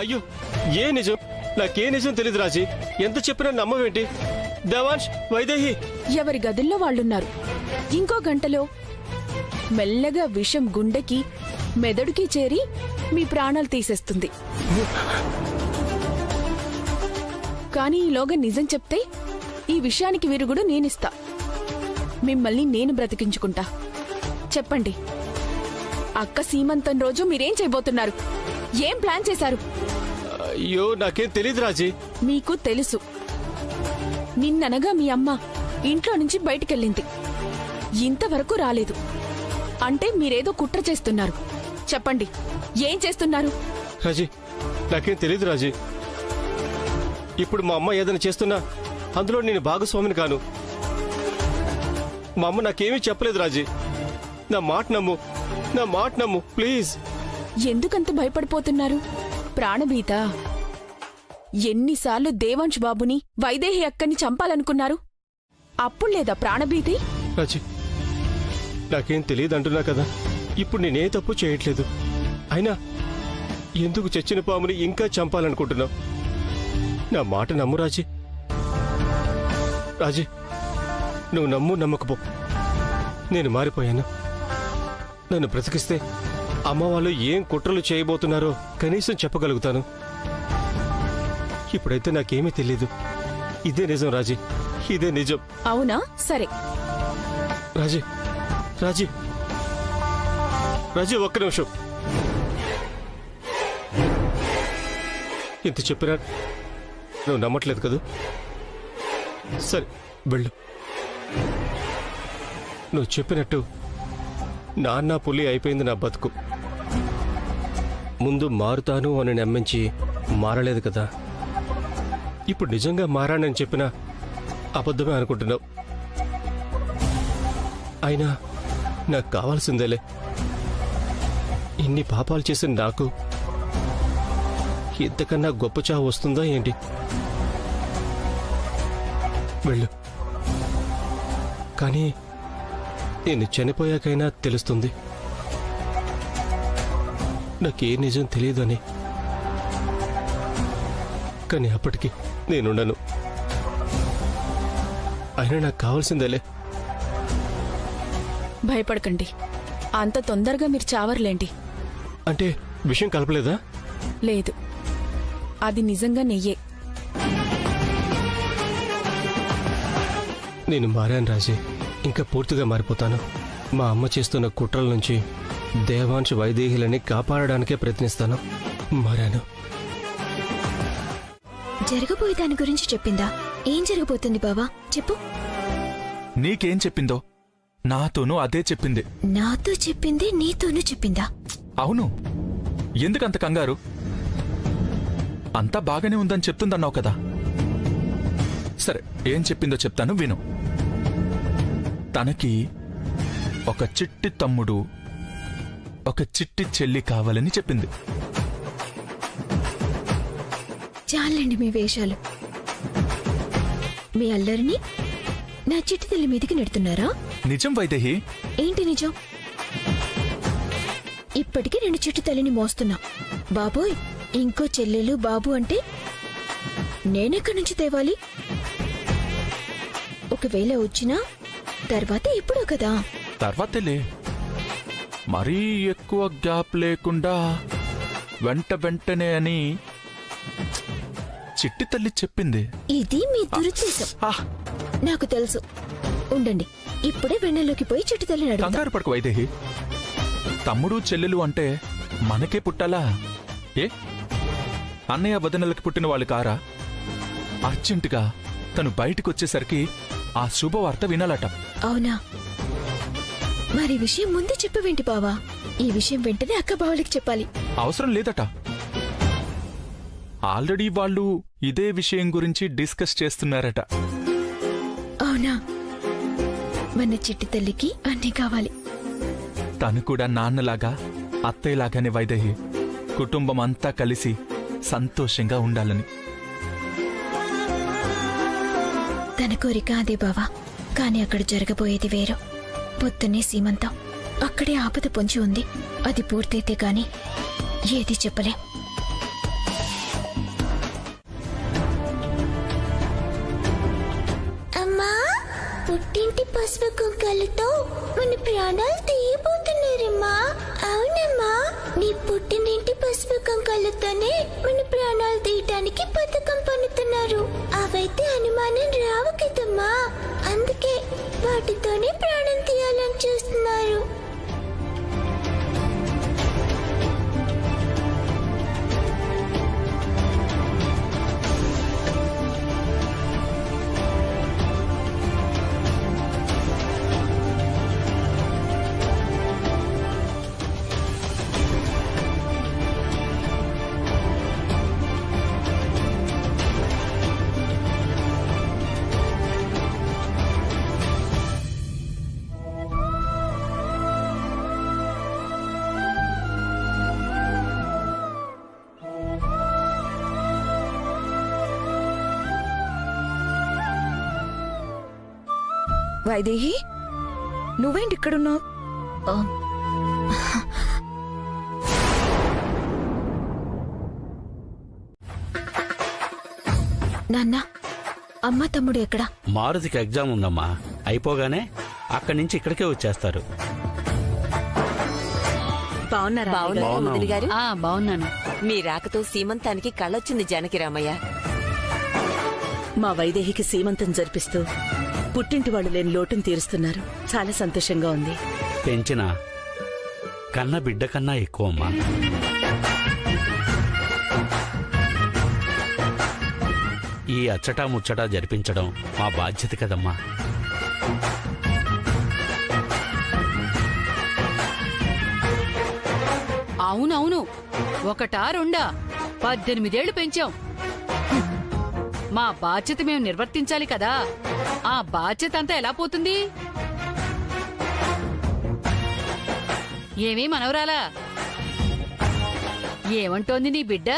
అయ్యో ఏ నిజం? నాకే నిజం తెలీదు రాజీ. ఎంత చెప్పినా నమ్మవేంటి? దేవాంశ్, వైదేహి ఎవరి గదుల్లో వాళ్ళున్నారు. ఇంకో గంటలో మెల్లగా విషం గుండెకి మెదడుకి చేరి మీ ప్రాణాలు తీసేస్తుంది. కానీ ఈలోగా నిజం చెప్తే ఈ విషయానికి విరుగుడు నేనిస్తా. మిమ్మల్ని నేను బ్రతికించుకుంటా. చెప్పండి, అక్క సీమంతం రోజు మీరేం చేయబోతున్నారు? ఏం ప్లాన్ చేశారు? అయ్యో నాకేం తెలీదు రాజీ. మీకు తెలుసు. నిన్ననగా మీ అమ్మ ఇంట్లో నుంచి బయటికెళ్ళింది, ఇంతవరకు రాలేదు. అంటే మీరేదో కుట్ర చేస్తున్నారు. చెప్పండి, ఏం చేస్తున్నారు? రాజీ, నాకేం తెలీదు రాజీ. ఇప్పుడు మా అమ్మ ఏదైనా చేస్తున్నా అందులో నేను భాగస్వామిని కాను. మా అమ్మ నాకేమీ చెప్పలేదు రాజీ. నా మాట నమ్ము, నా మాట నమ్ము ప్లీజ్. ఎందుకంత భయపడిపోతున్నారు? ప్రాణభీత? ఎన్నిసార్లు దేవాంశ్ బాబుని వైదేహి అక్కని చంపాలనుకున్నారు? అప్పుడు లేదా ప్రాణభీతి? రాజీ, నాకేం తెలియదు అంటున్నా కదా. ఇప్పుడు నేనే తప్పు చేయట్లేదు. అయినా ఎందుకు చచ్చిన పాముని ఇంకా చంపాలనుకుంటున్నావు? నా మాట నమ్ము రాజీ. రాజీ, నువ్వు నమ్ము నమ్మకపో, నేను మారిపోయాను. నన్ను బ్రతికిస్తే అమ్మ వాళ్ళు ఏం కుట్రలు చేయబోతున్నారో కనీసం చెప్పగలుగుతాను. ఇప్పుడైతే నాకేమీ తెలీదు. ఇదే నిజం రాజీ, ఇదే నిజం. అవునా? సరే. రాజీ, రాజీ, రాజీ, ఒక్క నిమిషం. ఇంత చెప్పినా నువ్వు నమ్మట్లేదు కదూ? సరే, వెళ్ళు. నువ్వు చెప్పినట్టు నాన్న పులి అయిపోయింది నా బతుకు. ముందు మారుతాను అని నమ్మించి మారలేదు కదా. ఇప్పుడు నిజంగా మారానని చెప్పినా అబద్ధమే అనుకుంటున్నావు. అయినా నాకు కావాల్సిందేలే. ఇన్ని పాపాలు చేసిన నాకు ఇంతకన్నా గొప్ప చావు వస్తుందా ఏంటి? వెళ్ళు. కానీ నేను చనిపోయాకైనా తెలుస్తుంది నాకే నిజం తెలియదని. కానీ అప్పటికి నేనుండను. అయినా నాకు కావాల్సిందేలే. భయపడకండి, అంత తొందరగా మీరు చావర్లేండి. అంటే విషయం కలపలేదా? లేదు, అది నిజంగా నెయ్యే. నేను మారాను రాజీ. ఇంకా పూర్తిగా మారిపోతాను. మా అమ్మ చేస్తున్న కుట్రల నుంచి దేవాంశ్ వైదేహిలని కాపాడడానికే ప్రయత్నిస్తాను. మారాను. జరగబోయే దాని గురించి చెప్పిందా? ఏం జరగబోతుంది బావా? చెప్పు. నీకేం చెప్పిందో నాతోనూ అదే చెప్పింది. నాతో చెప్పింది నీతోనూ చెప్పిందా? అవును. ఎందుకంత కంగారు? అంతా బాగానే ఉందని చెప్తుందన్నావు కదా. సరే, ఏం చెప్పిందో చెప్తాను, విను. తనకి ఒక చిట్టి తమ్ముడు, ఒక చిట్టి చెల్లి కావాలని చెప్పింది. చాలండి మీ వేషాలు. మీ అల్లరిని నా చిట్టి తల్లి మీదికి నెడుతున్నారా? నిజం వైదేహి. ఏంటి నిజం? ఇప్పటికీ నేను చిట్టి తల్లిని మోస్తున్నా. బాబోయ్, ఇంకో చెల్లెలు బాబు అంటే నేనెక్కడి నుంచి తేవాలి? ఒకవేళ వచ్చినా తర్వాత ఇప్పుడు కదా. తర్వాతలే. మరీ ఎక్కువ గ్యాప్ లేకుండా వెంటనే అని చిట్టి తల్లి చెప్పింది. ఇది మీ దురుద్దేశం. నాకు తెలుసు. ఉండండి, ఇప్పుడే వెన్నెల్లోకి పోయి చిట్టి తల్లిని అడుగుతా. కంగారు పడకు వైదేహి. తమ్ముడు చెల్లెలు అంటే మనకే పుట్టాలా? ఏ అన్నయ్య వదనలకి పుట్టిన వాళ్ళు కారా? అర్జెంటుగా తను బయటికొచ్చేసరికి ఆ శుభవార్త వినాలట. అవునా? మరి విషయం ముందే చెప్పవేంటి బావా? ఈ విషయం వెంటనే అక్క బావలకి చెప్పాలి. అవసరం లేదట. ఆల్రెడీ వాళ్ళు ఇదే విషయం గురించి డిస్కస్ చేస్తున్నారట. అవునా? మన చిట్టి తల్లికి అన్నీ కావాలి. తను కూడా నాన్నలాగా అత్తయ్యలాగానే వైదేహి కుటుంబం అంతా కలిసి సంతోషంగా ఉండాలని. తన కోరిక అదే బావా. కాని అక్కడ జరగబోయేది వేరు. పొద్దున్నే సీమంతం. అక్కడే ఆపద పొంచి ఉంది. అది పూర్తయితే కాని ఏది చెప్పలేం. ప్రాణాలు తీయబోతున్నారమ్మా. అవునమ్మా, నీ పుట్టినింటి పసుపు కుంకాలతోనే మన ప్రాణాలు తీయటానికి పథకం పన్నుతున్నారు. అవైతే అనుమానం రావు కదమ్మా, అందుకే వాటితోనే ప్రాణం తీయాలని చూస్తున్నారు. వైదేహి, నువ్వేంటి ఇక్కడున్నావు? నాన్న, అమ్మ తమ్ముడు ఎక్కడా? మారుతికి ఎగ్జామ్ ఉందమ్మా, అయిపోగానే అక్కడి నుంచి ఇక్కడికే వచ్చేస్తారు. బాగున్నాను. మీ రాకతో సీమంతానికి కళ్ళొచ్చింది జానకిరామయ్య. మా వైదేహికి సీమంతం జరిపిస్తూ పుట్టింటి వాళ్ళు లేని లోటును తీరుస్తున్నారు. చాలా సంతోషంగా ఉంది. పెంచిన కన్న బిడ్డ కన్నా ఎక్కువమ్మా. ఈ అచ్చటా ముచ్చటా జరిపించడం మా బాధ్యత కదమ్మా. అవునవును, ఒకటా రెండా 18 ఏళ్లు పెంచాం. మా బాధ్యత మేము నిర్వర్తించాలి కదా. ఆ బాధ్యత అంతా ఎలా పోతుంది? ఏమీ మనవరాలా, ఏమంటోంది నీ బిడ్డ?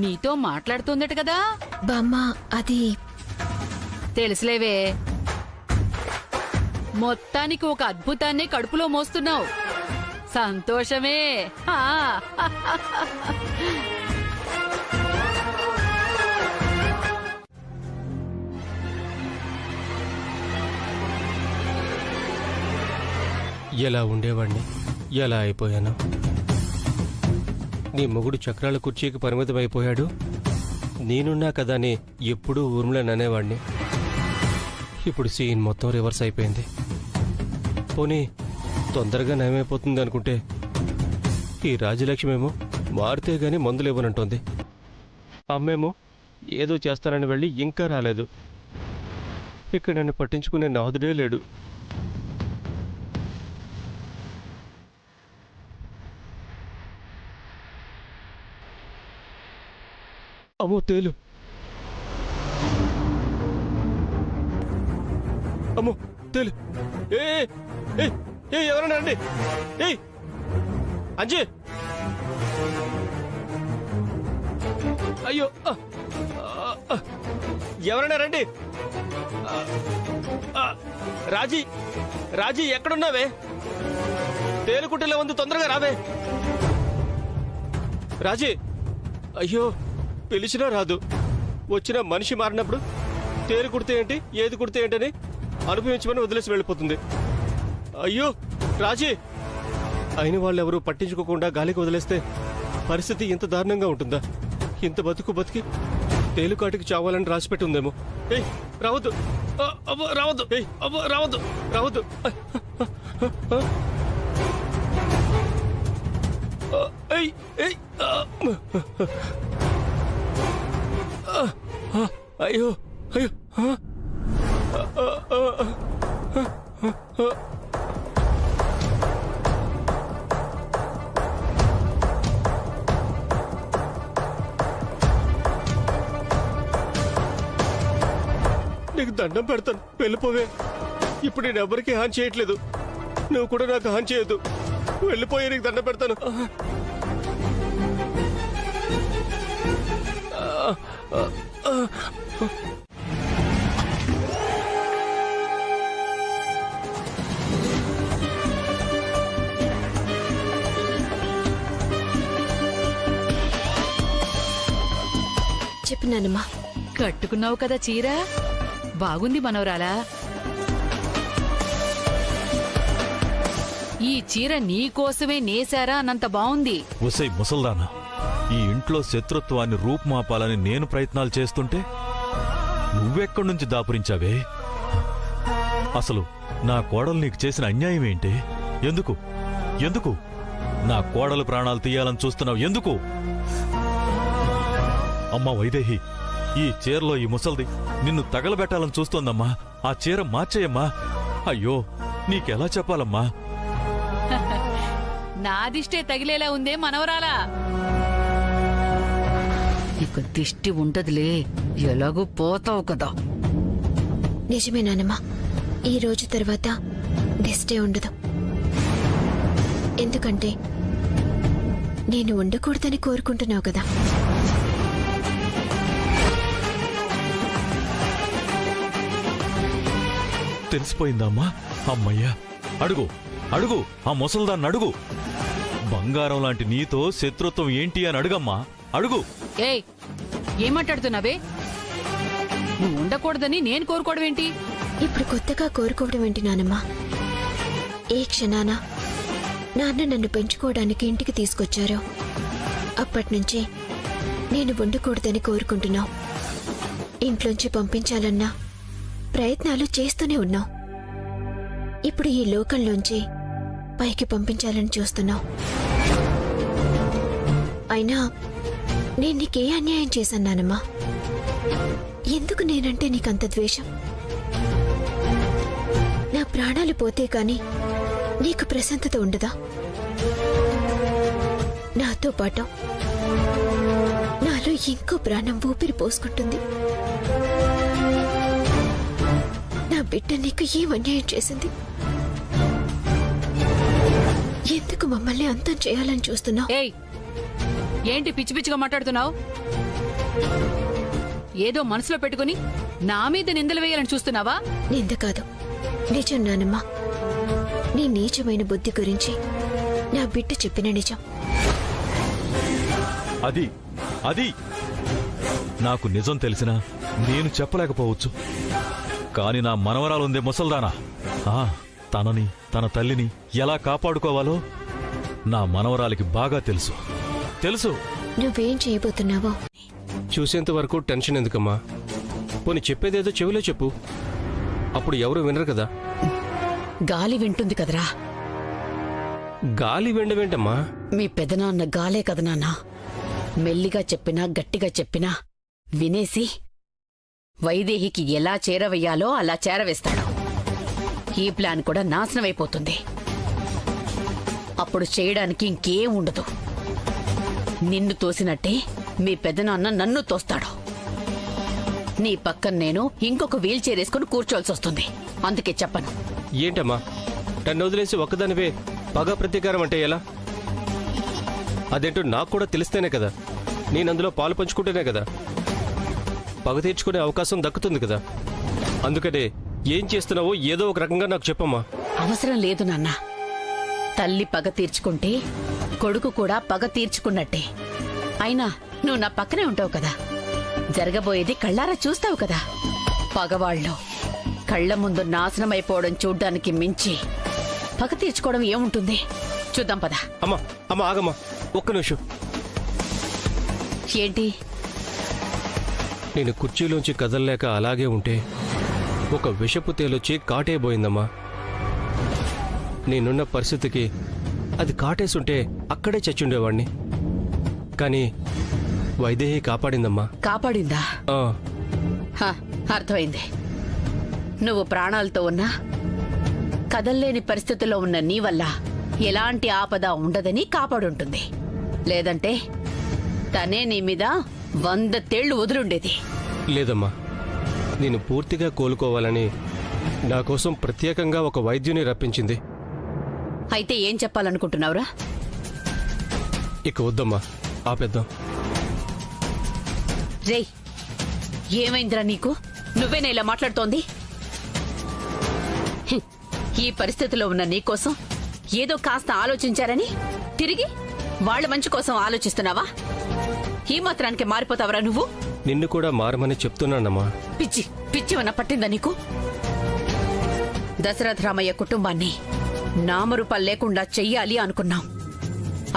నీతో మాట్లాడుతోందట కదా. బామ్మ, అది తెలుసులేవే, మొత్తానికి ఒక అద్భుతాన్ని కడుపులో మోస్తున్నావు. సంతోషమే. ఎలా ఉండేవాణ్ణి, ఎలా అయిపోయాను. నీ మొగుడు చక్రాల కుర్చీకి పరిమితమైపోయాడు, నేనున్నా కదా అని ఎప్పుడూ ఊర్మిళననేవాణ్ణి. ఇప్పుడు సీన్ మొత్తం రివర్స్ అయిపోయింది. పోనీ తొందరగా నయమైపోతుంది అనుకుంటే ఈ రాజలక్ష్మేమో మారితే గాని మందులు ఇవ్వనంటోంది. అమ్మేమో ఏదో చేస్తానని వెళ్ళి ఇంకా రాలేదు. ఇక్కడ నన్ను పట్టించుకునే నాదుడే లేడు. అమ్మో తేలు, అమ్మో తేలు, ఏ ఎవరన్నా రండి. ఏయ్ అంజీ, అయ్యో ఎవరన్నా రండి. రాజీ, రాజీ ఎక్కడున్నావే? తేలుకుంటేలే ఉంది, తొందరగా రావే. రాజీ, అయ్యో పిలిచినా రాదు. వచ్చిన మనిషి మారినప్పుడు తేలు కుడితే ఏంటి, ఏది కుడితే ఏంటని అనుభవించమని వదిలేసి వెళ్ళిపోతుంది. అయ్యో రాజీ, అయిన వాళ్ళెవరూ పట్టించుకోకుండా గాలికి వదిలేస్తే పరిస్థితి ఇంత దారుణంగా ఉంటుందా? ఇంత బతికి తేలుకాటికి చావాలని రాసిపెట్టి ఉందేమో. ఏయ్ రావద్దు, అబ్బో రావద్దు, ఏయ్ అబ్బో రావద్దు, రావద్దు. ఏయ్ ఏయ్ అయ్యో అయ్యో, నీకు దండం పెడతాను, వెళ్ళిపోవే. ఇప్పుడు నేను ఎవరికి హాని చేయట్లేదు, నువ్వు కూడా నాకు హాని చేయొద్దు. వెళ్ళిపోయే, నీకు దండం పెడతాను. చెప్పు నాన్నమ్మా. కట్టుకున్నావు కదా చీర, బాగుంది మనవరాలా. ఈ చీర నీకోసమే నేశారా అన్నంత బావుంది. ఒసై ముసల్దానా, ఈ ఇంట్లో శత్రుత్వాన్ని రూపుమాపాలని నేను ప్రయత్నాలు చేస్తుంటే నువ్వెక్కడి నుంచి దాపురించావే? అసలు నా కోడలు నీకు చేసిన అన్యాయం ఏంటి? ఎందుకు ఎందుకు నా కోడలు ప్రాణాలు తీయాలని చూస్తున్నావు? ఎందుకు? అమ్మా వైదేహి, ఈ చీరలో ఈ ముసల్ది నిన్ను తగలబెట్టాలని చూస్తోందమ్మా. ఆ చీర మార్చేయమ్మా. అయ్యో, నీకెలా చెప్పాలమ్మా? నాదిష్టే తగిలేలా ఉందే మనవరాలా. ఇక దిష్టి ఉంటదిలే, ఎలాగూ పోతావు కదా. నిజమే నానమ్మా, ఈ రోజు తర్వాత దిష్టే ఉండదు. ఎందుకంటే నేను ఉండకూడదని కోరుకుంటున్నావు కదా. తెలిసిపోయిందమ్మా? అమ్మయ్యా, అడుగు అడుగు, ఆ ముసల్దాన్ని అడుగు. బంగారం లాంటి నీతో శత్రుత్వం ఏంటి అని అడుగమ్మా, అడుగు. ఏయ్, ఏం మాట్లాడుతున్నావే? నువ్వు ఉండకూడదని నేను కోరుకోవడం ఏంటి? ఇప్పుడు కొత్తగా కోరుకోవడం ఏంటి నానమ్మా? ఏ క్షణాన నాన్న నన్ను పెంచుకోవడానికి ఇంటికి తీసుకొచ్చారో అప్పటినుంచి నేను ఉండకూడదని కోరుకుంటున్నావు. ఇంట్లోంచి పంపించాలన్నా ప్రయత్నాలు చేస్తూనే ఉన్నావు. ఇప్పుడు ఈ లోకంలోంచి పైకి పంపించాలని చూస్తున్నావు. అయినా నేను నీకే అన్యాయం చేశాను నానమ్మా? ఎందుకు నేనంటే నీకంత ద్వేషం? నా ప్రాణాలు పోతే కాని నీకు ప్రశాంతత ఉండదా? నాతో పాటు నాలో ఇంకో ప్రాణం ఊపిరి పోసుకుంటుంది. నా బిడ్డ నీకు ఏం అన్యాయం చేసింది? ఎందుకు మమ్మల్ని అంతం చేయాలని చూస్తున్నావు? ఏయ్, ఏంటి పిచ్చి పిచ్చిగా మాట్లాడుతున్నావు? ఏదో మనసులో పెట్టుకుని నా మీద నిందలు వేయాలని చూస్తున్నావా? నింద కాదు, నిజం నానమ్మా. నీ నీచమైన బుద్ధి గురించి నా బిడ్డ చెప్పిన నిజం. అది అది నాకు నిజం తెలిసినా నేను చెప్పలేకపోవచ్చు. కాని నా మనవరాలుందే ముసల్దానా, తనని తన తల్లిని ఎలా కాపాడుకోవాలో నా మనవరాలికి బాగా తెలుసు. తెలుసు. నువ్వేం చేయబోతున్నావో చూసేంత వరకు టెన్షన్ ఎందుకమ్మా? పోనీ చెప్పేదేదో చెవిలో చెప్పు, అప్పుడు ఎవరు వినరు కదా. గాలి వింటుంది కదరా. గాలి వెంటమ్మా? మీ పెదనాన్న గాలే కదా నాన్న. మెల్లిగా చెప్పినా గట్టిగా చెప్పినా వినేసి వైదేహికి ఎలా చేరవేయాలో అలా చేరవేస్తాడు. ఈ ప్లాన్ కూడా నాశనమైపోతుంది. అప్పుడు చేయడానికి ఇంకేం ఉండదు. నిన్ను తోసినట్టే మీ పెదనాన్న నన్ను తోస్తాడు. నీ పక్కన నేను ఇంకొక వీల్ చైర్ వేసుకుని కూర్చోవలసి వస్తుంది. అందుకే చెప్పను. ఏంటమ్మా, నన్ను వదిలేసి ఒక్కదానివే పగ ప్రతీకారం అంటే ఎలా? అదేంటో నాకు కూడా తెలిస్తేనే కదా, నేను అందులో పాలు పంచుకుంటేనే కదా పగ తీర్చుకునే అవకాశం దక్కుతుంది కదా. అందుకనే ఏం చేస్తున్నావో ఏదో ఒక రకంగా నాకు చెప్పమ్మా. అవసరం లేదు నాన్న. తల్లి పగ తీర్చుకుంటే కొడుకు కూడా పగ తీర్చుకున్నట్టే. అయినా నువ్వు నా పక్కనే ఉంటావు కదా, జరగబోయేది కళ్ళారా చూస్తావు కదా. పగవాళ్ళు కళ్ల ముందు నాశనమైపోవడం చూడ్డానికి మించి పగ తీర్చుకోవడం ఏముంటుంది? చూద్దాం పద. అమ్మా అమ్మా ఆగమ్మా, ఒక్క నిమిషం. ఏంటి? నేను కుర్చీలోంచి కదలలేక అలాగే ఉంటే ఒక విషపు తేలొచ్చి కాటేయబోయిందమ్మా. నేనున్న పరిస్థితికి అది కాటేసుంటే అక్కడే చచ్చుండేవాణ్ణి. కానీ వైదేహి కాపాడిందమ్మా. కాపాడిందా? ఆ, అర్థమైంది. నువ్వు ప్రాణాలతో ఉన్నా కదల్లేని పరిస్థితిలో ఉన్న నీ వల్ల ఎలాంటి ఆపద ఉండదని కాపాడుంటుంది. లేదంటే తనే నీ మీద 100 తేళ్లు వదులుండేది. లేదమ్మా, నేను పూర్తిగా కోలుకోవాలని నా కోసం ప్రత్యేకంగా ఒక వైద్యుని రప్పించింది. అయితే ఏం చెప్పాలనుకుంటున్నావురా? ఇక వద్దమ్మా, ఆపేద్దాం. రేయ్, ఏమైందిరా నీకు? నువ్వేనా ఇలా మాట్లాడుతోంది? ఈ పరిస్థితిలో ఉన్న నీకోసం ఏదో కాస్త ఆలోచించారని తిరిగి వాళ్ల మంచి కోసం ఆలోచిస్తున్నావా? ఈ మాత్రానికి మారిపోతావరా నువ్వు? నిన్ను కూడా మారమని చెప్తున్నానమ్మా. పిచ్చి పిచ్చివన్న పట్టిందా నీకు? దశరథరామయ్య కుటుంబాన్ని నామరూపాలు లేకుండా చెయ్యాలి అనుకున్నాం.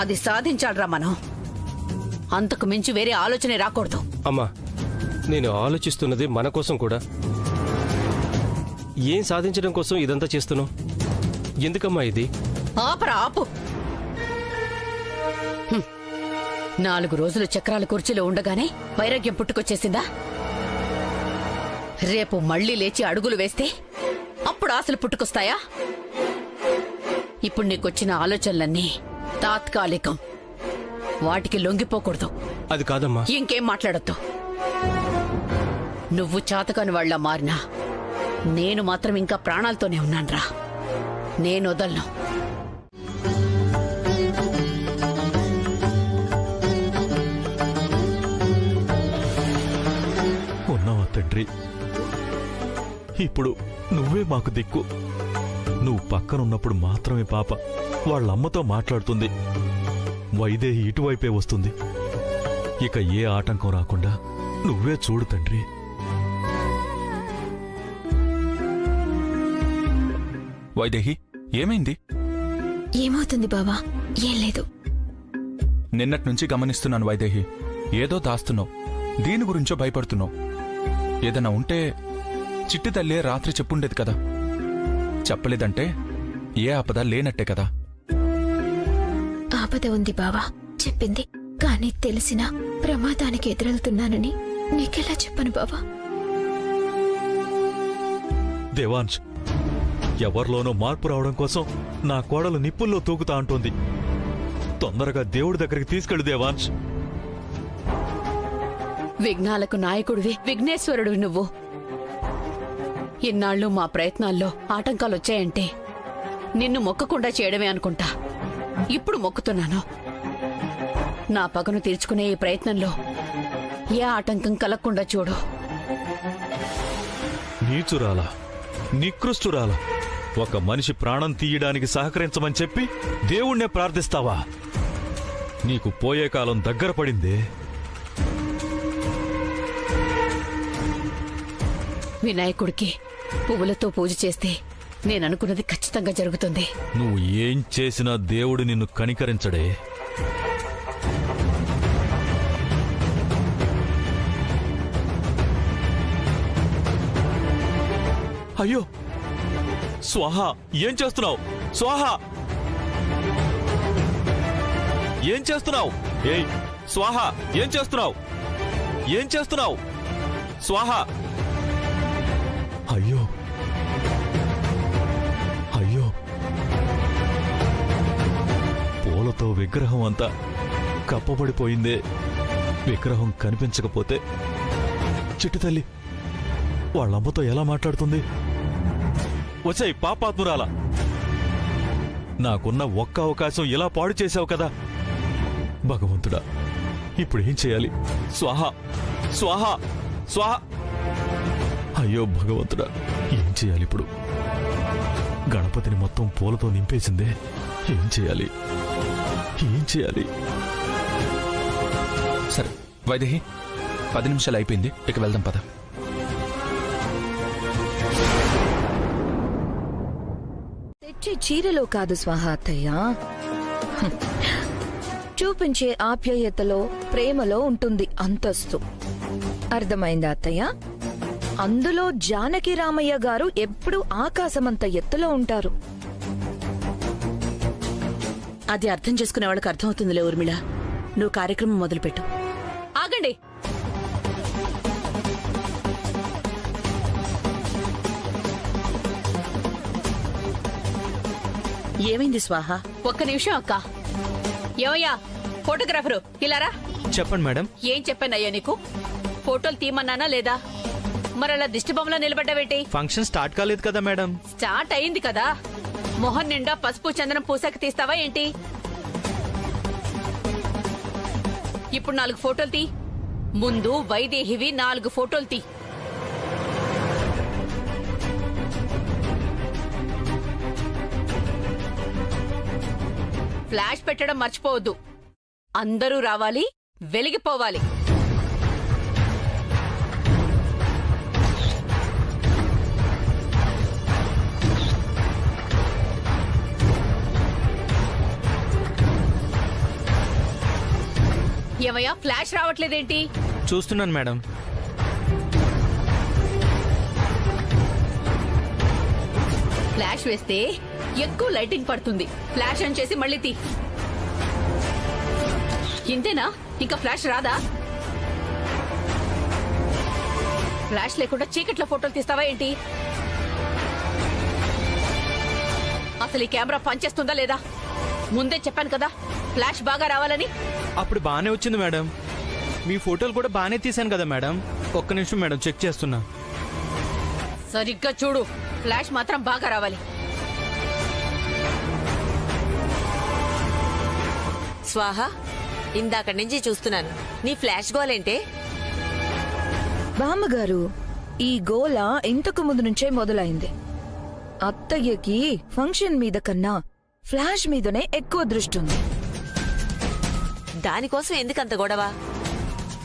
అది సాధించాడ్రా మనం. అంతకు మించి వేరే ఆలోచనే రాకూడదు. అమ్మా, నేను ఆలోచిస్తున్నది మన కోసం కూడా. ఏం సాధించడం కోసం ఇదంతా చేస్తున్నావు? ఎందుకమ్మా ఇది? ఆపరా ఆపు. 4 రోజులు చక్రాల కుర్చీలో ఉండగానే వైరాగ్యం పుట్టుకొచ్చేసిందా? రేపు మళ్లీ లేచి అడుగులు వేస్తే అప్పుడు ఆశలు పుట్టుకొస్తాయా? ఇప్పుడు నీకొచ్చిన ఆలోచనలన్నీ తాత్కాలికం. వాటికి లొంగిపోకూడదు. అది కాదమ్మా. ఇంకేం మాట్లాడొద్దు. నువ్వు చాతకాని వాళ్ళ మారినా నేను మాత్రం ఇంకా ప్రాణాలతోనే ఉన్నాన్రా. నేను వదలను. ఉన్నావా తండ్రి? ఇప్పుడు నువ్వే మాకు దిక్కు. నువ్వు పక్కనున్నప్పుడు మాత్రమే పాప వాళ్ళమ్మతో మాట్లాడుతుంది. వైదేహి ఇటువైపే వస్తుంది. ఇక ఏ ఆటంకం రాకుండా నువ్వే చూడు తండ్రి. వైదేహి, ఏమైంది? ఏమవుతుంది బావా? ఏం లేదు. నిన్నట్నుంచి గమనిస్తున్నాను వైదేహి. ఏదో దాస్తున్నావు. దీని గురించో భయపడుతున్నావు. ఏదైనా ఉంటే చిట్టి తల్లే రాత్రి చెప్పుండేది కదా. చెప్పలేదంటే ఏ ఆపద లేనట్టే కదా. ఆపద ఉంది బావా, చెప్పింది. కానీ తెలిసినా ప్రమాదానికి ఎదురెళ్తున్నానని నీకెలా చెప్పను బావా? దేవాంశ్, ఎవరిలోనో మార్పు రావడం కోసం నా కోడలు నిప్పుల్లో తూగుతా అంటోంది. తొందరగా దేవుడి దగ్గరికి తీసుకెళ్ళు దేవాంశ్. విఘ్నాలకు నాయకుడివి, విఘ్నేశ్వరుడివి నువ్వు. ఇన్నాళ్ళు మా ప్రయత్నాల్లో ఆటంకాలొచ్చాయంటే నిన్ను మొక్కకుండా చేయడమే అనుకుంటా. ఇప్పుడు మొక్కుతున్నాను. నా పగను తీర్చుకునే ఈ ప్రయత్నంలో ఏ ఆటంకం కలగకుండా చూడు. నీచురాలా, నికృష్టురాలా, ఒక మనిషి ప్రాణం తీయడానికి సహకరించమని చెప్పి దేవుణ్ణే ప్రార్థిస్తావా? నీకు పోయే కాలం దగ్గర పడిందే. వినాయకుడికి పువ్వులతో పూజ చేస్తే నేననుకున్నది ఖచ్చితంగా జరుగుతుంది. నువ్వు ఏం చేసినా దేవుడు నిన్ను కనికరించడే. అయ్యో స్వాహా, ఏం చేస్తున్నావు? స్వాహా, ఏం చేస్తున్నావు? ఏయ్ స్వాహా, ఏం చేస్తున్నావు? ఏం చేస్తున్నావు? స్వాహా. అయ్యో అయ్యో, పూలతో విగ్రహం అంతా కప్పబడిపోయిందే. విగ్రహం కనిపించకపోతే చిట్టి తల్లి వాళ్ళమ్మతో ఎలా మాట్లాడుతుంది? వచ్చాయి పాపాత్మురాలా, నాకున్న ఒక్క అవకాశం ఇలా పాడు చేశావు కదా. భగవంతుడా, ఇప్పుడు ఏం చేయాలి? స్వాహా స్వాహా స్వాహా. అయ్యో భగవంతుడా, ఏం చేయాలి ఇప్పుడు? గణపతిని మొత్తం పూలతో నింపేసిందే. ఏం చేయాలి? ఏం చేయాలి? సరే వైదేహి, 10 నిమిషాలు అయిపోయింది, ఇక వెళ్దాం పద. తెచ్చే చీరలో కాదు స్వాహా అత్తయ్య, చూపించే ఆప్యాయతలో, ప్రేమలో ఉంటుంది అంతస్తు. అర్థమైందా అత్తయ్య? అందులో జానకి రామయ్య గారు ఎప్పుడూ ఆకాశమంత ఎత్తులో ఉంటారు. అది అర్థం చేసుకునే వాళ్ళకి అర్థమవుతుందిలే ఊర్మిళ. నువ్వు కార్యక్రమం మొదలుపెట్టు. ఆగండి. ఏమైంది స్వాహ? ఒక్క నిమిషం అక్క. ఏమయ్యా ఫోటోగ్రాఫరు, ఇలారా. చెప్పండి మేడం. ఏం చెప్పానయ్యా నీకు? ఫోటోలు తీయమన్నానా లేదా? మరలా దిష్టిబొమ్మలో నిలబడ్డావేంటి? ఫంక్షన్ స్టార్ట్ కాలేదు కదా మేడం. స్టార్ట్ అయింది కదా. మొహన్ నిండా పసుపు చందనం పూసాక తీస్తావా ఏంటి? ఇప్పుడు 4 ఫోటోలు తీ. ముందు వైదేహివి 4 ఫోటోలు తీ. ఫ్లాష్ పెట్టడం మర్చిపోవద్దు. అందరూ రావాలి, వెలిగిపోవాలి. ఏమయ్యా ఫ్లాష్ రావట్లేదేంటి? చూస్తున్నాను మేడం. ఫ్లాష్ వేస్తే ఎక్కువ లైటింగ్ పడుతుంది. ఫ్లాష్ ఆన్ చేసి మళ్ళీ తీ. ఇంతేనా? ఇంకా ఫ్లాష్ రాదా? ఫ్లాష్ లేకుండా చీకట్లో ఫోటోలు తీస్తావా ఏంటి? అసలు ఈ కెమెరా పనిచేస్తుందా లేదా? ముందే చెప్పాను కదా ఫ్లాష్ బాగా రావాలని. అప్పుడు బాగానే వచ్చింది మేడం. మీ ఫోటోలు కూడా బాగానే తీశాను కదా మేడం. ఒక్క నిమిషం మేడం, చెక్ చేస్తున్నా. సరిగ్గా చూడు, ఫ్లాష్ మాత్రం బాగా రావాలి. స్వాహ, ఇందాక నుంచి చూస్తున్నాను. నీ ఫ్లాష్ గోలేంటే? బామ్మగారు, ఈ గోల ఇంతకు ముందు నుంచే మొదలైంది. అత్తయ్యకి ఫంక్షన్ మీద కన్నా ఫ్లాష్ మీదనే ఎక్కువ దృష్టి ఉంది. దానికోసం ఎందుకంత గొడవ?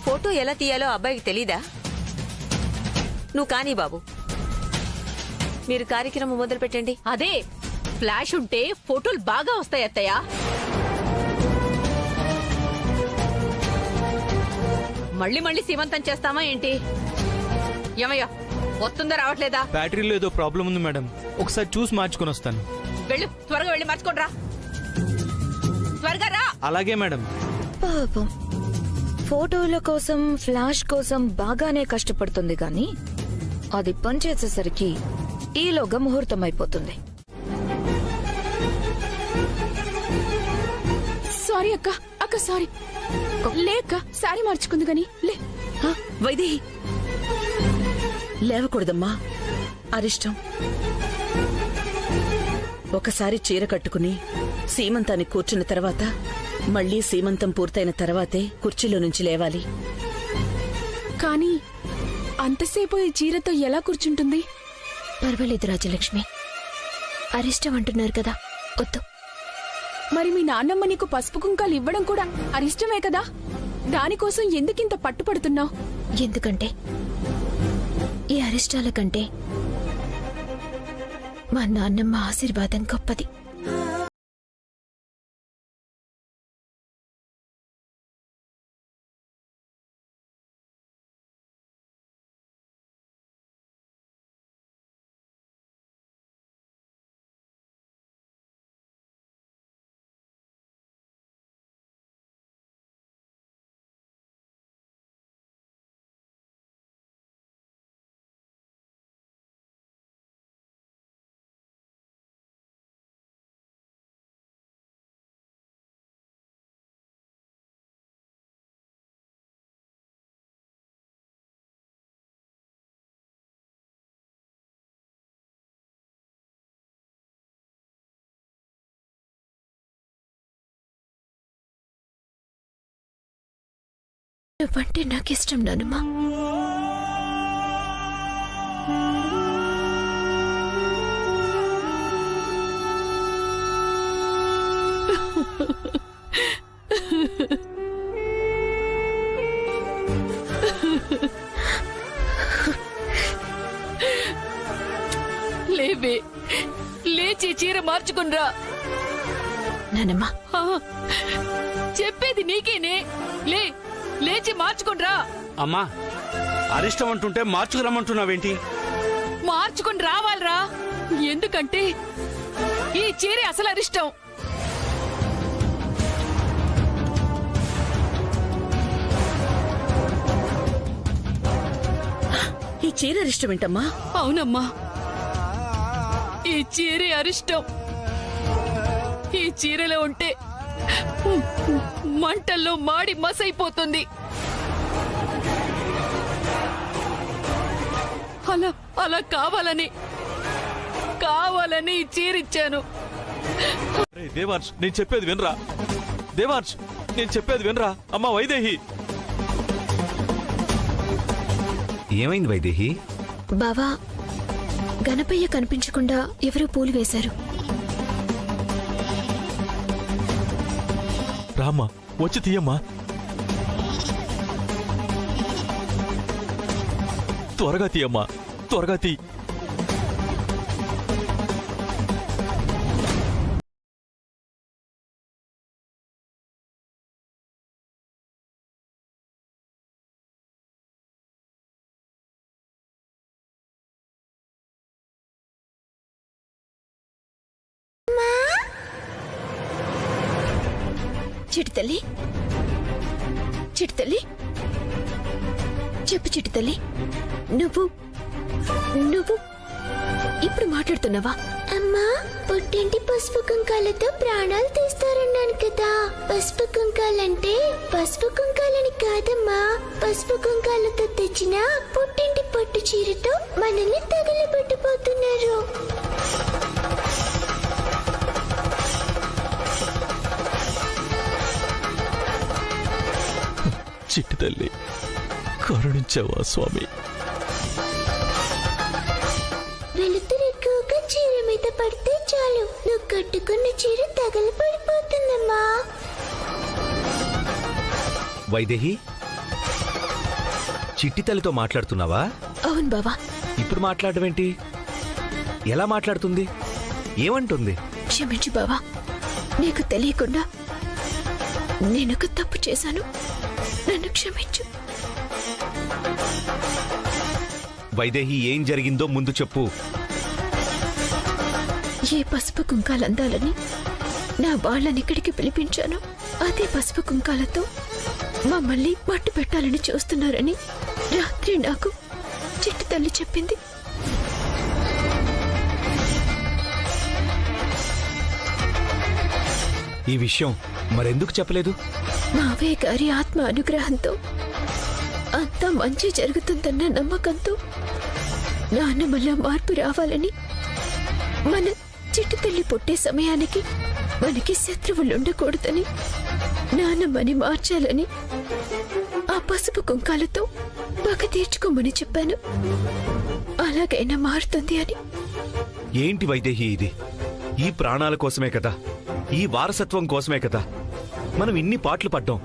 ఫోటో ఎలా తీయాలో అబ్బాయికి తెలీదా? నువ్వు కానీ బాబు, మీరు కార్యక్రమం మొదలు పెట్టండి. అదే ఫ్లాష్ ఉంటే ఫోటోలు బాగా వస్తాయి అత్తయ్య. మళ్ళీ మళ్ళీ సీమంతం చేస్తామా ఏంటి? ఏమయ్యా, వస్తుందా రావట్లేదా? బ్యాటరీలో ఏదో ప్రాబ్లం ఉంది మేడం. ఒకసారి చూసి మార్చుకొని వస్తాను. వెళ్ళు, త్వరగా వెళ్ళి మార్చుకోండి రా. త్వరగా రా. అలాగే మేడం. పాపం ఫోటోల కోసం ఫ్లాష్ కోసం బాగానే కష్టపడుతుంది గాని అది పనిచేసేసరికి ఈలోగా ముహూర్తం అయిపోతుంది. సారీ అక్క, అక్క సారీ. లే అక్క, సారీ మార్చుకుంది గాని లే. వైదేహి, లేవకూడదమ్మా, అరిష్టం. ఒకసారి చీర కట్టుకుని సీమంతానికి కూర్చున్న తర్వాత మళ్లీ సీమంతం పూర్తయిన తర్వాతే కుర్చీలో నుంచి లేవాలి. కానీ అంతసేపు ఈ చీరతో ఎలా కూర్చుంటుంది? పర్వాలేదు రాజలక్ష్మి, అరిష్టం అంటున్నారు కదా, వద్దు. మరి మీ నాన్నమ్మ నీకు పసుపు కుంకాలు ఇవ్వడం కూడా అరిష్టమే కదా? దానికోసం ఎందుకింత పట్టుపడుతున్నావు? ఎందుకంటే ఈ అరిష్టాల కంటే మా నాన్నమ్మ ఆశీర్వాదం గొప్పది. నువ్వంటే నాకిష్టం నానమ్మా. లేవే, లేచి చీర మార్చుకునిరా. నానమ్మా, చెప్పేది నీకేనే. లే, లేచి మార్చుకునిరా. అమ్మా, అరిష్టం అంటుంటే మార్చుకురమ్మంటున్నావేంటి? మార్చుకుని రావాలరా. ఎందుకంటే ఈ చీర అసలు అరిష్టం. ఈ చీర అరిష్టం ఏంటమ్మా? అవునమ్మా, ఈ చీరే అరిష్టం. ఈ చీరలో ఉంటే మంటల్లో మాడి మసైపోతుంది. అలా అలా కావాలని ఈ చీరిచ్చాను. దేవార్ష్, నేను చెప్పేది వినరా? దేవార్ష్, నేను చెప్పేది వినరా? అమ్మా వైదేహి. ఏమైంది వైదేహి? బావా, గణపయ్య కనిపించకుండా ఎవరో పూలు వేశారు. రామ్మా, వచ్చి తీయమ్మా. త్వరగా తీయమ్మా, త్వరగా తీ. చిట్టి తల్లి, చిట్టి తల్లి, చెప్పు చిట్టి తల్లి, నువ్వు ఇప్పుడు మాట్లాడుతున్నావా? అమ్మా, పుట్టింటి పసుపు కుంకాలతో ప్రాణాలు తీస్తారన్నాను కదా. పసుపు కుంకాలంటే పసుపు కుంకాలని కాదమ్మా, పసుపు కుంకాలతో తెచ్చిన పుట్టింటి పట్టు చీరతో మనల్ని తగలబెట్టబోతున్నారు. చిట్టి తల్లి, కరుణించావా స్వామి? వెలుతురు ఎక్కువగా చీర మీద పడితే చాలు, నువ్వు కట్టుకున్న చీర తగలబడిపోతుందమ్మా. వైదేహి, చిట్టి తల్లితో మాట్లాడుతున్నావా? అవును బావా. ఇప్పుడు మాట్లాడమేంటి? ఎలా మాట్లాడుతుంది? ఏమంటుంది? క్షమించు బావా, నీకు తెలియకుండా నేనొక తప్పు చేశాను, నన్ను క్షమించు. వైదేహి, ఏం జరిగిందో ముందు చెప్పు. ఏ పసుపు కుంకాలందాలని నా వాళ్ళని ఇక్కడికి పిలిపించాను, అదే పసుపు కుంకాలతో మమ్మల్ని మట్టు పెట్టాలని చూస్తున్నారని రాత్రి నాకు చిట్టి తల్లి చెప్పింది. ఈ విషయం మరెందుకు చెప్పలేదు? మావయ్య గారి ఆత్మ అనుగ్రహంతో అంతా మంచి జరుగుతుందన్న నమ్మకంతో నాన్నమల్ల మార్పు రావాలని, మన చిట్టి తల్లి పుట్టే సమయానికి మనకి శత్రువులు ఉండకూడదని, నాన్నమ్మని మార్చాలని ఆ పసుపు కుంకాలతో పగ తీర్చుకోమని చెప్పాను. అలాగైనా మారుతుంది అని. ఏంటి వైదేహి ఇది? ఈ ప్రాణాల కోసమే కదా, ఈ వారసత్వం కోసమే కదా మనం ఇన్ని పాటలు పడ్డాం.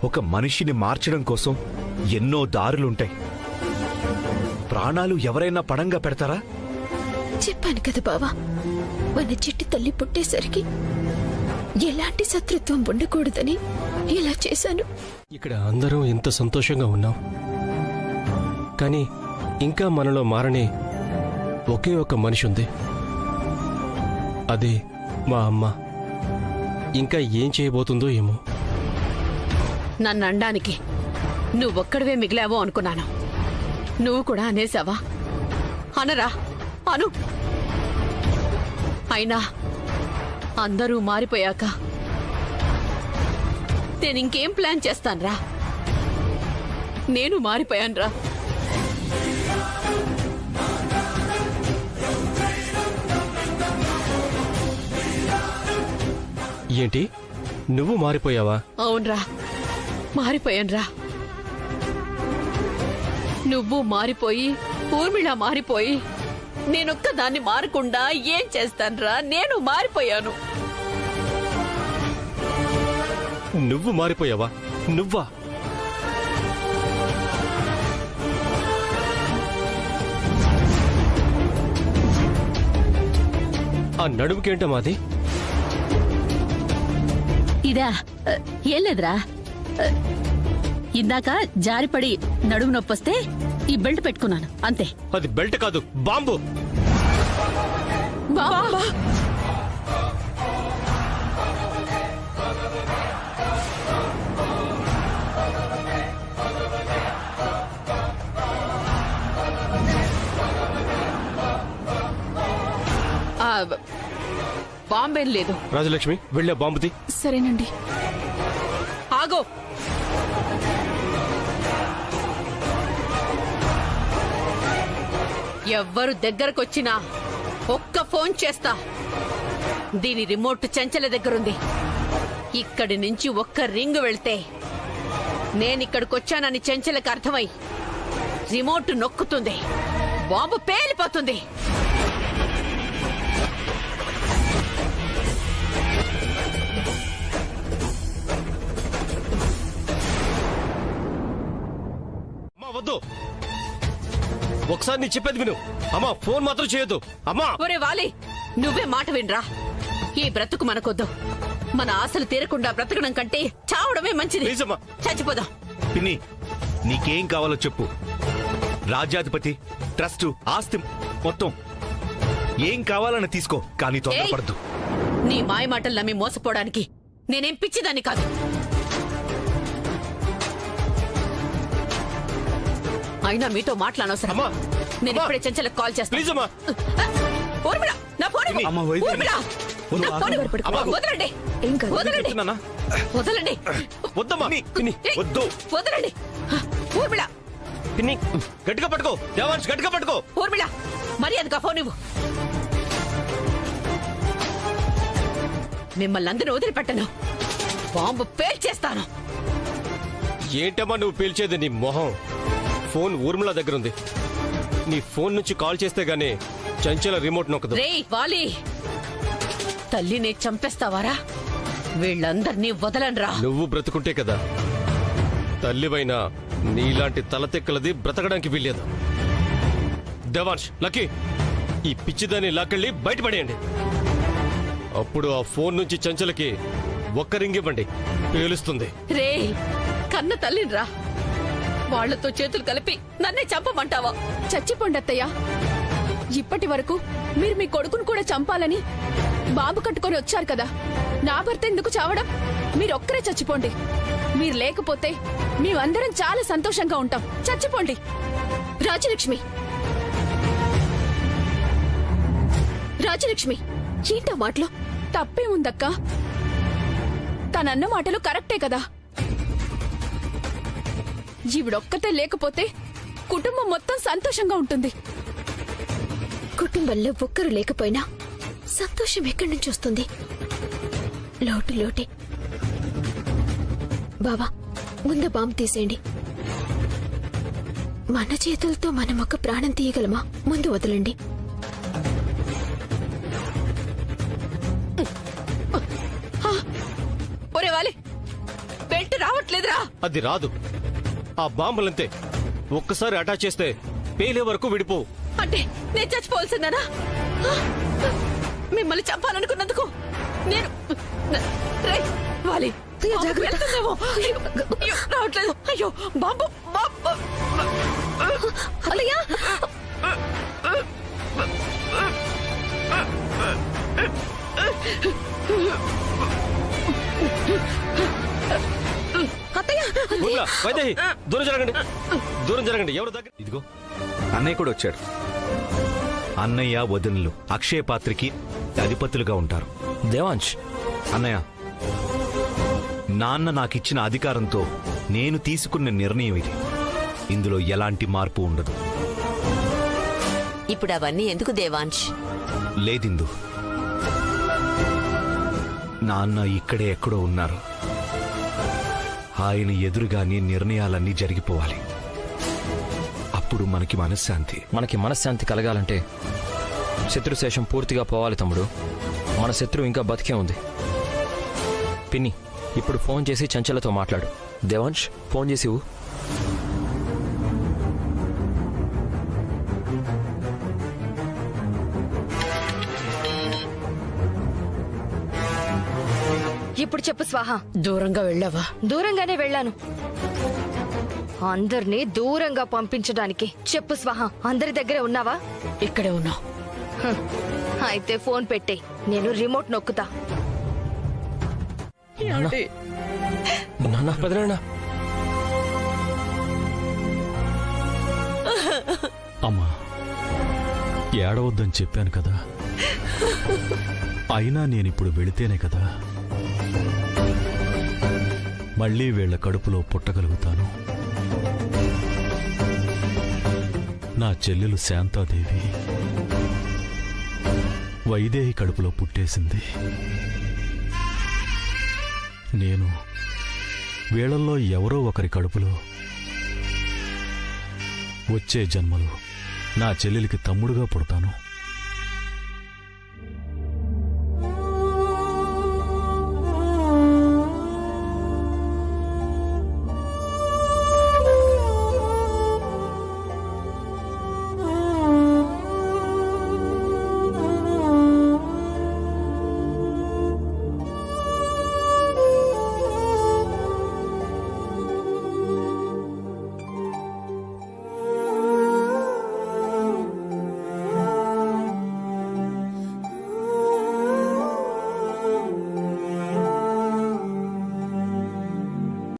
ఒక మనిషిని మార్చడం కోసం ఎన్నో దారులుంటాయి. ప్రాణాలు ఎవరైనా పడంగా పెడతారా? చెప్పాను కదా బావా, మన చిట్టి తల్లి పుట్టేసరికి ఎలాంటి శత్రుత్వం ఉండకూడదని ఇలా చేశాను. ఇక్కడ అందరం ఎంత సంతోషంగా ఉన్నాం, కానీ ఇంకా మనలో మారనే ఒకే ఒక మనిషి ఉంది. అదే మా అమ్మ. ఇంకా ఏం చేయబోతుందో ఏమో. నన్ను అనడానికి నువ్వొక్కడివే మిగిలావో అనుకున్నాను. నువ్వు కూడా అనేసావా? అనరా, అను. అయినా అందరూ మారిపోయాక నేనింకేం ప్లాన్ చేస్తాన్రా? నేను మారిపోయాన్రా. ఏంటి, నువ్వు మారిపోయావా? అవునరా, మారిపోయాన్రా. నువ్వు మారిపోయి, ఊర్మిళ మారిపోయి, నేనొక్క దాన్ని మారకుండా ఏం చేస్తాన్రా? నేను మారిపోయాను. నువ్వు మారిపోయావా? నువ్వా? ఆ నడుముకేంట మాది? ఇదా? ఏం లేదురా, ఇందాక జారిపడి నడుము నొప్పొస్తే ఈ బెల్ట్ పెట్టుకున్నాను అంతే. అది బెల్ట్ కాదు, బాంబు. బాంబేం లేదు. రాజలక్ష్మి, వెళ్ళే బాంబుది. సరేనండి. ఆగో, ఎవ్వరు దగ్గరకొచ్చినా ఒక్క ఫోన్ చేస్తా. దీని రిమోట్ చెంచల దగ్గరుంది. ఇక్కడి నుంచి ఒక్క రింగ్ వెళ్తే నేనిక్కడికొచ్చానని చెంచలకు అర్థమై రిమోట్ నొక్కుతుంది, బాంబు పేలిపోతుంది. వద్దు, ఒకసారి నీ చెప్పేది విను. అమ్మా, ఫోన్ మాత్రం చేయొద్దు. అమ్మా! ఒరే వాలి, నువ్వే మాట వినరా. ఈ బ్రతుకు మనకొద్దు. మన ఆశలు తీరకుండా బ్రతకడం కంటే చావడమే మంచిది. చచ్చిపోదాం. పిన్ని, నీకేం కావాలో చెప్పు. రాజ్యాధిపతి, ట్రస్ట్, ఆస్తి మొత్తం ఏం కావాలని తీసుకో, కానీ తొందరపడద్దు. నీ మాయ మాటలు నమ్మి మోసపోవడానికి నేనేం పిచ్చిదాన్ని కాదు. అయినా మీతో మాట్లాడనవసరం. నేను ఇప్పుడే చంచలకు కాల్ చేస్తాను. ఊర్మిళ, నా ఫోన్ ఇవ్వు. అమ్మ, వైద్యుని. ఊర్మిళ, నా ఫోన్ ఇవ్వు. వదలండి. వదలండి. వదలండి. వద్దమ్మా వద్దు. వదలండి. ఊర్మిళ, పిన్ని గట్టిగా పట్టుకో. దేవాంశ్ గట్టిగా పట్టుకో. ఊర్మిళ, మర్యాదగా ఫోన్ ఇవ్వు. మిమ్మల్ని అందరూ వదిలిపెట్టను. బాంబు పేల్చేస్తాను. ఏంటమ్మా నువ్వు పీల్చేది? నీ మొహం. ఫోన్ ఊర్మిళ దగ్గర ఉంది. నీ ఫోన్ నుంచి కాల్ చేస్తే గానీ చంచల రిమోట్ నొక్కదు. రేయ్ వాలి, తల్లిని చంపేస్తావారా? వీళ్ళందరినీ వదలనరా. నువ్వు బ్రతుకుంటే కదా. తల్లివైనా నీలాంటి తలతెక్కలది బ్రతకడానికి వీల్లేదు. దేవాంశ్, లక్కీ, ఈ పిచ్చిదాన్ని లాకెళ్ళి బయటపడేయండి. అప్పుడు ఆ ఫోన్ నుంచి చంచలకి ఒక్క రింగివ్వండి, పేలుస్తుంది. రే, కన్న తల్లినిరా. వాళ్లతో చేతులు కలిపి నన్నే చంపమంటావా? చచ్చిపోండి అత్తయ్య. ఇప్పటి వరకు మీరు మీ కొడుకును కూడా చంపాలని బాబు కట్టుకొని వచ్చారు కదా. నా భర్త ఎందుకు చావడం? మీరొక్కరే చచ్చిపోండి. మీరు లేకపోతే మేమందరం చాలా సంతోషంగా ఉంటాం. చచ్చిపోండి. రాజలక్ష్మి, రాజలక్ష్మి, ఏంటా మాటలు? తప్పే ఉందక్క. తనన్న మాటలు కరెక్టే కదా. ఈవిడొక్కతే లేకపోతే కుటుంబం మొత్తం సంతోషంగా ఉంటుంది. కుటుంబంలో ఒక్కరు లేకపోయినా సంతోషం ఎక్కడి నుంచి వస్తుంది? లోటు లోటే. బావా, ముందు బాంబు తీసేయండి. మన చేతులతో మనం ఒక ప్రాణం తీయగలమా? ముందు వదలండి. ఒరే వాలి, బెల్ట్ రావట్లేదురా. అది రాదు. ఆ బాంబులంతే. ఒక్కసారి అటాచ్ చేస్తే పేలే వరకు విడిపోవు. అంటే నేను చచ్చిపోవాల్సిందేనా? మిమ్మల్ని చంపాలనుకున్నందుకు నేను రేయ్ వాలి, వెళ్తుందేమో. అయ్యో, రావట్లేదు. అయ్యో, బాంబు. అత్తయ్య, ఊర్మిళ, వైదేహి, దూరం జరగండి. దూరం జరగండి. ఎవరు దగ్గర? ఇదిగో అన్నయ్య కూడా వచ్చాడు. అన్నయ్య వదినలు అక్షయ పాత్రకి అధిపతులుగా ఉంటారు. దేవాంశ్, అన్నయ్య, నాన్న నాకిచ్చిన అధికారంతో నేను తీసుకున్న నిర్ణయం ఇది. ఇందులో ఎలాంటి మార్పు ఉండదు. ఇప్పుడు అవన్నీ ఎందుకు దేవాంశ్? లేదిందు, నాన్న ఇక్కడే ఎక్కడో ఉన్నారు. ఆయన ఎదురుగానే నిర్ణయాలన్నీ జరిగిపోవాలి. అప్పుడు మనకి మనశ్శాంతి కలగాలంటే శత్రుశేషం పూర్తిగా పోవాలి తమ్ముడు. మన శత్రువు ఇంకా బతికే ఉంది. పిన్ని, ఇప్పుడు ఫోన్ చేసి చంచలతో మాట్లాడు. దేవాంశ్, ఫోన్ చేసి ఇవ్వు. ఇప్పుడు చెప్పు స్వాహ. దూరంగా వెళ్ళావా? దూరంగానే వెళ్ళాను. అందర్నీ దూరంగా పంపించడానికి. చెప్పు స్వాహ, అందరి దగ్గరే ఉన్నావా? ఇక్కడే ఉన్నా. అయితే ఫోన్ పెట్టే, నేను రిమోట్ నొక్కుతా. అమ్మా, ఏడవద్దని చెప్పాను కదా. అయినా నేనిప్పుడు వెళితేనే కదా మళ్ళీ వీళ్ల కడుపులో పుట్టగలుగుతాను. నా చెల్లెలు శాంతాదేవి వైదేహి కడుపులో పుట్టేసింది. నేను వీళ్లలో ఎవరో ఒకరి కడుపులో వచ్చే జన్మలో నా చెల్లెలికి తమ్ముడుగా పుడతాను.